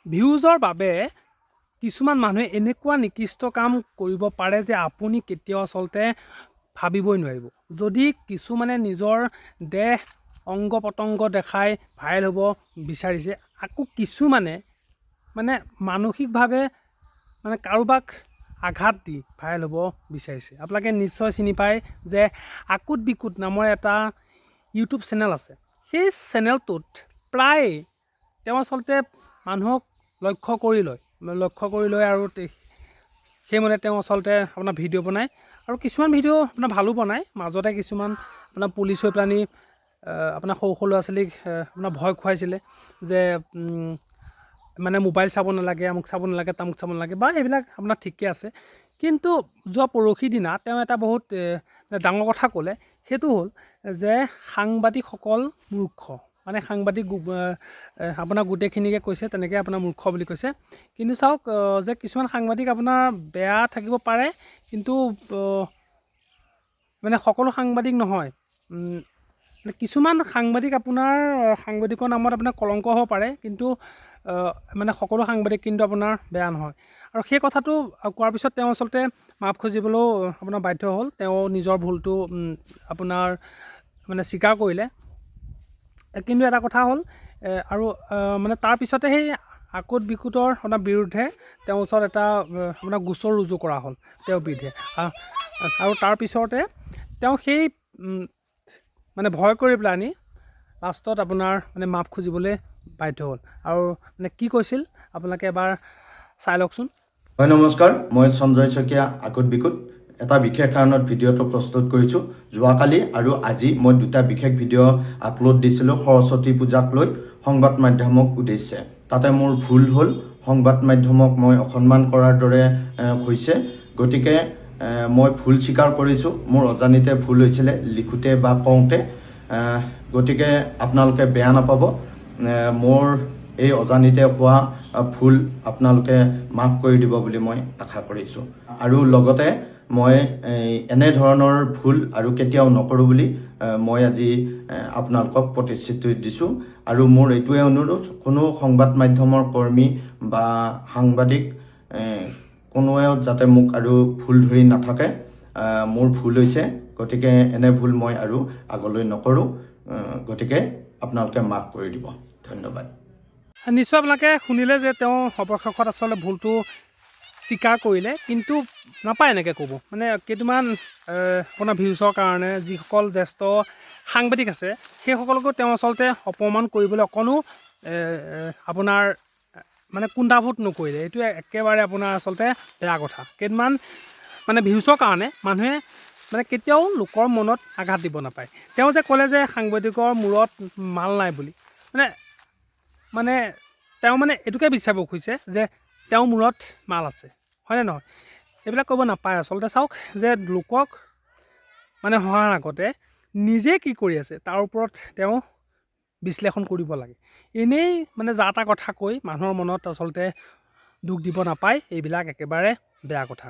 ভিউজৰ বাবে কিছুমান মানুহে এনেকুৱা নিকৃষ্ট কাম কৰিব পাৰে যে আপুনি কেতিয়াও আচলতে ভাবিবই নোৱাৰিব। যদি কিছুমানে নিজৰ দেহ অংগ পতংগ দেখাই ভাইৰেল হ'ব বিচাৰিছে, আকৌ কিছুমানে মানে মানসিকভাৱে মানে কাৰোবাক আঘাত দি ভাইৰেল হ'ব বিচাৰিছে। আপোনালোকে নিশ্চয় চিনি পায় যে আকুত বিকুত নামৰ এটা ইউটিউব চেনেল আছে। সেই চেনেলটোত প্ৰায় তেওঁ আচলতে মানুহক লক্ষ্য কৰি লয় আৰু সেইমতে তেওঁ আচলতে আপোনাৰ ভিডিঅ' বনায় আৰু কিছুমান ভিডিঅ' আপোনাৰ ভালো বনায়। মাজতে কিছুমান আপোনাৰ পুলিচ হৈ পেলানি আপোনাৰ সৰু সৰু ল'ৰা ছোৱালীক আপোনাৰ ভয় খুৱাইছিলে যে মানে মোবাইল চাব নালাগে, আমুক চাব নালাগে, তামুক চাব নালাগে, বা এইবিলাক আপোনাৰ ঠিকে আছে। কিন্তু যোৱা পৰহি দিনা তেওঁ এটা বহুত ডাঙৰ কথা ক'লে, সেইটো হ'ল যে সাংবাদিকসকল মূৰ্খ। মানে সাংবাদিক আপোনাৰ গোটেইখিনিকে কৈছে তেনেকৈ আপোনাৰ মূৰ্খ বুলি কৈছে। কিন্তু চাওক যে কিছুমান সাংবাদিক আপোনাৰ বেয়া থাকিব পাৰে, কিন্তু মানে সকলো সাংবাদিক নহয়। কিছুমান সাংবাদিক আপোনাৰ সাংবাদিকৰ নামত আপোনাৰ কলংক হ'ব পাৰে, কিন্তু মানে সকলো সাংবাদিক কিন্তু আপোনাৰ বেয়া নহয়। আৰু সেই কথাটো কোৱাৰ পিছত তেওঁ আচলতে মাফ খুজিবলৈও আপোনাৰ বাধ্য হ'ল। তেওঁ নিজৰ ভুলটো আপোনাৰ মানে স্বীকাৰ কৰিলে। কিন্তু এটা কথা হ'ল আৰু মানে তাৰপিছতে সেই আকুত বিকুতৰ আপোনাৰ বিৰুদ্ধে তেওঁৰ ওচৰত এটা আপোনাৰ গোচৰ ৰুজু কৰা হ'ল তেওঁৰ বিৰুদ্ধে। আৰু তাৰপিছতে তেওঁ সেই মানে ভয় কৰি পেলানি লাষ্টত আপোনাৰ মানে মাফ খুজিবলৈ বাধ্য হ'ল। আৰু মানে কি কৈছিল আপোনালোকে এবাৰ চাই লওকচোন। হয়, নমস্কাৰ, মই সঞ্জয় শইকীয়া, আকুত বিকুত। এটা বিশেষ কাৰণত ভিডিঅ'টো প্ৰস্তুত কৰিছোঁ। যোৱাকালি আৰু আজি মই দুটা বিশেষ ভিডিঅ' আপলোড দিছিলোঁ সৰস্বতী পূজাক লৈ সংবাদ মাধ্যমক উদ্দেশ্যে। তাতে মোৰ ভুল হ'ল, সংবাদ মাধ্যমক মই অসন্মান কৰাৰ দৰে হৈছে। গতিকে মই ভুল স্বীকাৰ কৰিছোঁ, মোৰ অজানিতে ভুল হৈছিলে লিখোঁতে বা কওঁতে। গতিকে আপোনালোকে বেয়া নাপাব, মোৰ এই অজানিতে হোৱা ভুল আপোনালোকে মাফ কৰি দিব বুলি মই আশা কৰিছোঁ। আৰু লগতে মই এনেধৰণৰ ভুল আৰু কেতিয়াও নকৰোঁ বুলি মই আজি আপোনালোকক প্ৰতিশ্ৰুতি দিছোঁ। আৰু মোৰ এইটোৱে অনুৰোধ, কোনো সংবাদ মাধ্যমৰ কৰ্মী বা সাংবাদিক কোনোৱেও যাতে মোক আৰু ভুল ধৰি নাথাকে। মোৰ ভুল হৈছে, গতিকে এনে ভুল মই আৰু আগলৈ নকৰোঁ। গতিকে আপোনালোকে মাফ কৰি দিব। ধন্যবাদ। নিশ্চয় আপোনালোকে শুনিলে যে তেওঁ অৱশেষত আচলতে ভুলটো স্বীকাৰ কৰিলে, কিন্তু নাপায় এনেকৈ ক'ব। মানে কেইটামান আপোনাৰ ভিউজৰ কাৰণে যিসকল জ্যেষ্ঠ সাংবাদিক আছে সেইসকলকো তেওঁ আচলতে অপমান কৰিবলৈ অকণো আপোনাৰ মানে কুণ্ঠাবোধ নকৰিলে। এইটো একেবাৰে আপোনাৰ আচলতে বেয়া কথা। কেইটামান মানে ভিউজৰ কাৰণে মানুহে মানে কেতিয়াও লোকৰ মনত আঘাত দিব নাপায়। তেওঁ যে ক'লে যে সাংবাদিকৰ মূৰত মাল নাই বুলি, মানে তেওঁ মানে এইটোকে বিচাৰিব খুজিছে যে তেওঁৰ মূৰত মাল আছে, হয়নে নহয়? এইবিলাক ক'ব নাপায় আচলতে। চাওক যে লোকক মানে সহায়ৰ আগতে নিজে কি কৰি আছে তাৰ ওপৰত তেওঁ বিশ্লেষণ কৰিব লাগে। এনেই মানে যা তা কথা কৈ মানুহৰ মনত আচলতে দুখ দিব নাপায়। এইবিলাক একেবাৰে বেয়া কথা।